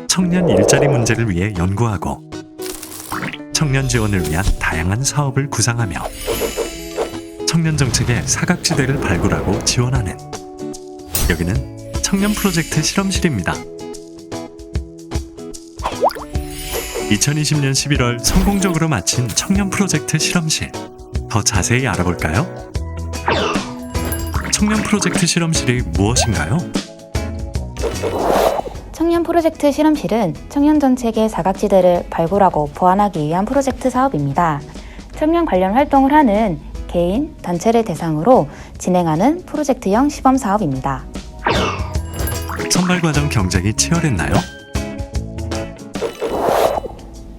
청년 일자리 문제를 위해 연구하고 청년 지원을 위한 다양한 사업을 구상하며 청년 정책의 사각지대를 발굴하고 지원하는 여기는 청년 프로젝트 실험실입니다. 2020년 11월 성공적으로 마친 청년 프로젝트 실험실. 더 자세히 알아볼까요? 청년 프로젝트 실험실이 무엇인가요? 청년 프로젝트 실험실은 청년 정책의 사각지대를 발굴하고 보완하기 위한 프로젝트 사업입니다. 청년 관련 활동을 하는 개인, 단체를 대상으로 진행하는 프로젝트형 시범 사업입니다. 선발 과정 경쟁이 치열했나요?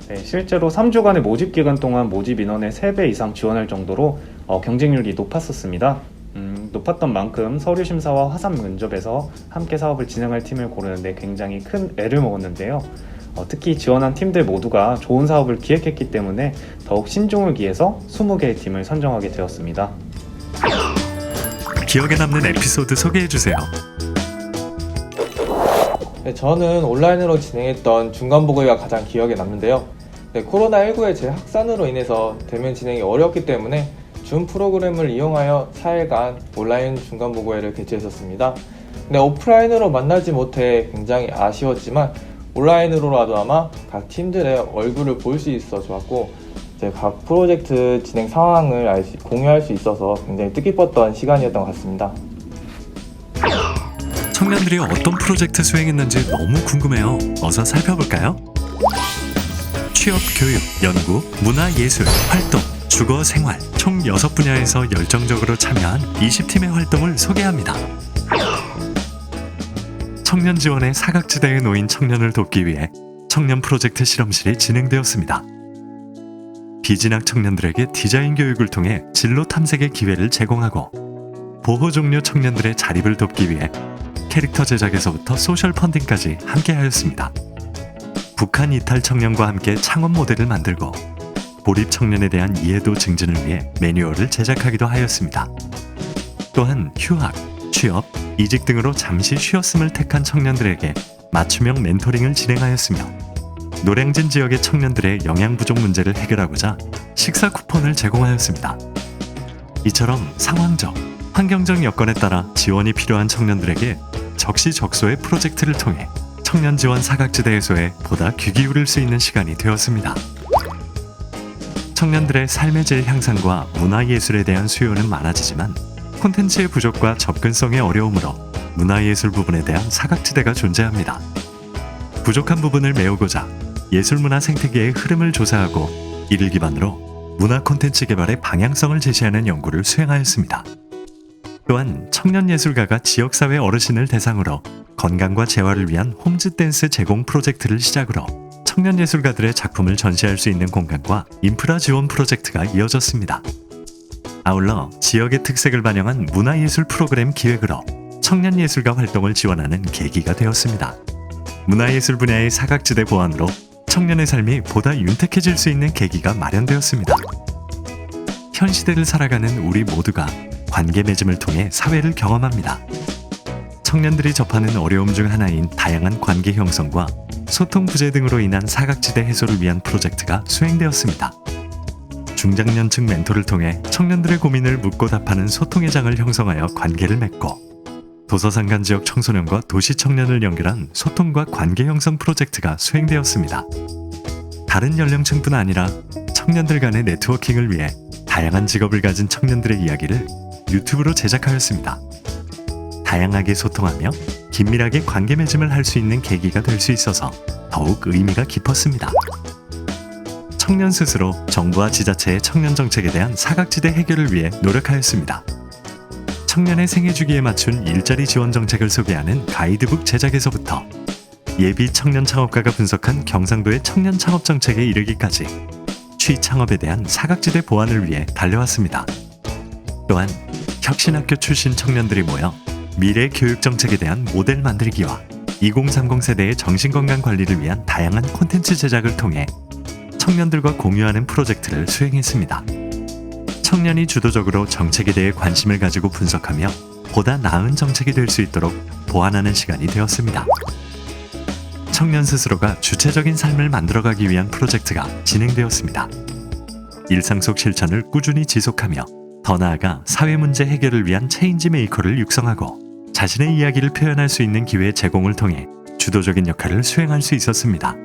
네, 실제로 3주간의 모집 기간 동안 모집 인원의 3배 이상 지원할 정도로 경쟁률이 높았었습니다. 높았던 만큼 서류 심사와 화상 면접에서 함께 사업을 진행할 팀을 고르는데 굉장히 큰 애를 먹었는데요. 특히 지원한 팀들 모두가 좋은 사업을 기획했기 때문에 더욱 신중을 기해서 20개의 팀을 선정하게 되었습니다. 기억에 남는 에피소드 소개해주세요. 네, 저는 온라인으로 진행했던 중간보고회가 가장 기억에 남는데요. 네, 코로나19의 재확산으로 인해서 대면 진행이 어려웠기 때문에 줌 프로그램을 이용하여 4일간 온라인 중간보고회를 개최했었습니다. 근데 오프라인으로 만나지 못해 굉장히 아쉬웠지만 온라인으로라도 아마 각 팀들의 얼굴을 볼 수 있어 좋았고 이제 각 프로젝트 진행 상황을 공유할 수 있어서 굉장히 뜻깊었던 시간이었던 것 같습니다. 청년들이 어떤 프로젝트 수행했는지 너무 궁금해요. 어서 살펴볼까요? 취업, 교육, 연구, 문화, 예술, 활동, 주거, 생활 총 6분야에서 열정적으로 참여한 20팀의 활동을 소개합니다. 청년 지원의 사각지대에 놓인 청년을 돕기 위해 청년 프로젝트 실험실이 진행되었습니다. 비진학 청년들에게 디자인 교육을 통해 진로 탐색의 기회를 제공하고 보호 종료 청년들의 자립을 돕기 위해 캐릭터 제작에서부터 소셜 펀딩까지 함께하였습니다. 북한 이탈 청년과 함께 창업 모델을 만들고 고립 청년에 대한 이해도 증진을 위해 매뉴얼을 제작하기도 하였습니다. 또한 휴학, 취업, 이직 등으로 잠시 쉬었음을 택한 청년들에게 맞춤형 멘토링을 진행하였으며 노량진 지역의 청년들의 영양 부족 문제를 해결하고자 식사 쿠폰을 제공하였습니다. 이처럼 상황적, 환경적 여건에 따라 지원이 필요한 청년들에게 적시적소의 프로젝트를 통해 청년 지원 사각지대 해소에 보다 귀 기울일 수 있는 시간이 되었습니다. 청년들의 삶의 질 향상과 문화예술에 대한 수요는 많아지지만 콘텐츠의 부족과 접근성의 어려움으로 문화예술 부분에 대한 사각지대가 존재합니다. 부족한 부분을 메우고자 예술문화 생태계의 흐름을 조사하고 이를 기반으로 문화 콘텐츠 개발의 방향성을 제시하는 연구를 수행하였습니다. 또한 청년예술가가 지역사회 어르신을 대상으로 건강과 재활을 위한 홈즈 댄스 제공 프로젝트를 시작으로 청년예술가들의 작품을 전시할 수 있는 공간과 인프라 지원 프로젝트가 이어졌습니다. 아울러 지역의 특색을 반영한 문화예술 프로그램 기획으로 청년예술가 활동을 지원하는 계기가 되었습니다. 문화예술 분야의 사각지대 보완으로 청년의 삶이 보다 윤택해질 수 있는 계기가 마련되었습니다. 현 시대를 살아가는 우리 모두가 관계 맺음을 통해 사회를 경험합니다. 청년들이 접하는 어려움 중 하나인 다양한 관계 형성과 소통 부재 등으로 인한 사각지대 해소를 위한 프로젝트가 수행되었습니다. 중장년층 멘토를 통해 청년들의 고민을 묻고 답하는 소통의 장을 형성하여 관계를 맺고 도서상간 지역 청소년과 도시 청년을 연결한 소통과 관계 형성 프로젝트가 수행되었습니다. 다른 연령층뿐 아니라 청년들 간의 네트워킹을 위해 다양한 직업을 가진 청년들의 이야기를 유튜브로 제작하였습니다. 다양하게 소통하며 긴밀하게 관계 맺음을 할 수 있는 계기가 될 수 있어서 더욱 의미가 깊었습니다. 청년 스스로 정부와 지자체의 청년 정책에 대한 사각지대 해결을 위해 노력하였습니다. 청년의 생애 주기에 맞춘 일자리 지원 정책을 소개하는 가이드북 제작에서부터 예비 청년 창업가가 분석한 경상도의 청년 창업 정책에 이르기까지 취창업에 대한 사각지대 보완을 위해 달려왔습니다. 또한 혁신학교 출신 청년들이 모여 미래 교육 정책에 대한 모델 만들기와 2030 세대의 정신건강 관리를 위한 다양한 콘텐츠 제작을 통해 청년들과 공유하는 프로젝트를 수행했습니다. 청년이 주도적으로 정책에 대해 관심을 가지고 분석하며 보다 나은 정책이 될 수 있도록 보완하는 시간이 되었습니다. 청년 스스로가 주체적인 삶을 만들어가기 위한 프로젝트가 진행되었습니다. 일상 속 실천을 꾸준히 지속하며 더 나아가 사회 문제 해결을 위한 체인지 메이커를 육성하고 자신의 이야기를 표현할 수 있는 기회 제공을 통해 주도적인 역할을 수행할 수 있었습니다.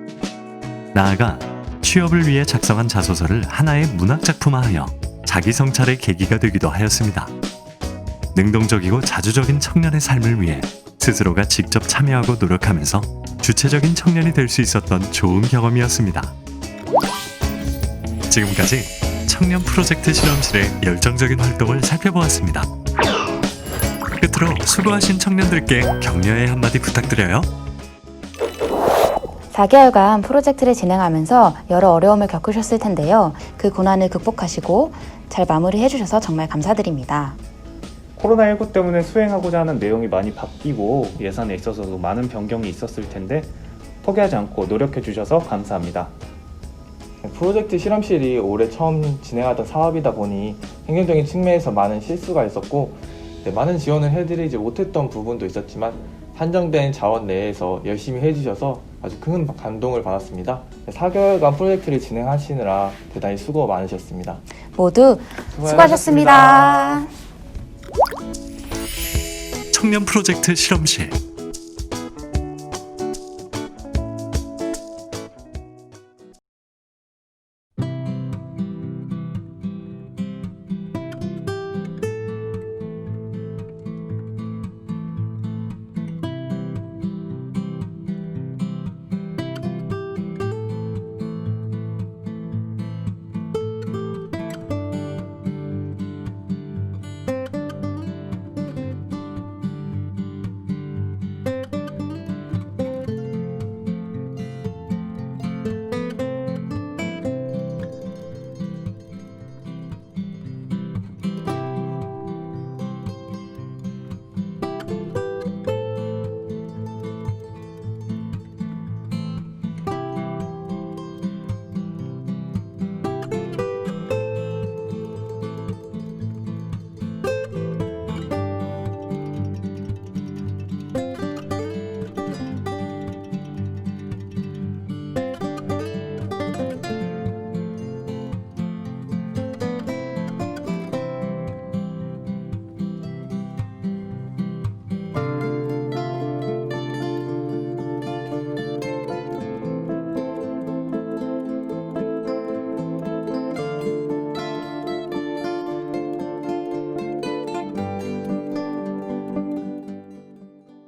나아가 취업을 위해 작성한 자소서를 하나의 문학 작품화하여 자기 성찰의 계기가 되기도 하였습니다. 능동적이고 자주적인 청년의 삶을 위해 스스로가 직접 참여하고 노력하면서 주체적인 청년이 될 수 있었던 좋은 경험이었습니다. 지금까지 청년 프로젝트 실험실의 열정적인 활동을 살펴보았습니다. 끝으로 수고하신 청년들께 격려의 한마디 부탁드려요. 4개월간 프로젝트를 진행하면서 여러 어려움을 겪으셨을 텐데요. 그 고난을 극복하시고 잘 마무리해 주셔서 정말 감사드립니다. 코로나19 때문에 수행하고자 하는 내용이 많이 바뀌고 예산에 있어서도 많은 변경이 있었을 텐데 포기하지 않고 노력해 주셔서 감사합니다. 프로젝트 실험실이 올해 처음 진행하던 사업이다 보니 행정적인 측면에서 많은 실수가 있었고 많은 지원을 해드리지 못했던 부분도 있었지만 한정된 자원 내에서 열심히 해주셔서 아주 큰 감동을 받았습니다. 4개월간 프로젝트를 진행하시느라 대단히 수고 많으셨습니다. 모두 수고하셨습니다. 청년 프로젝트 실험실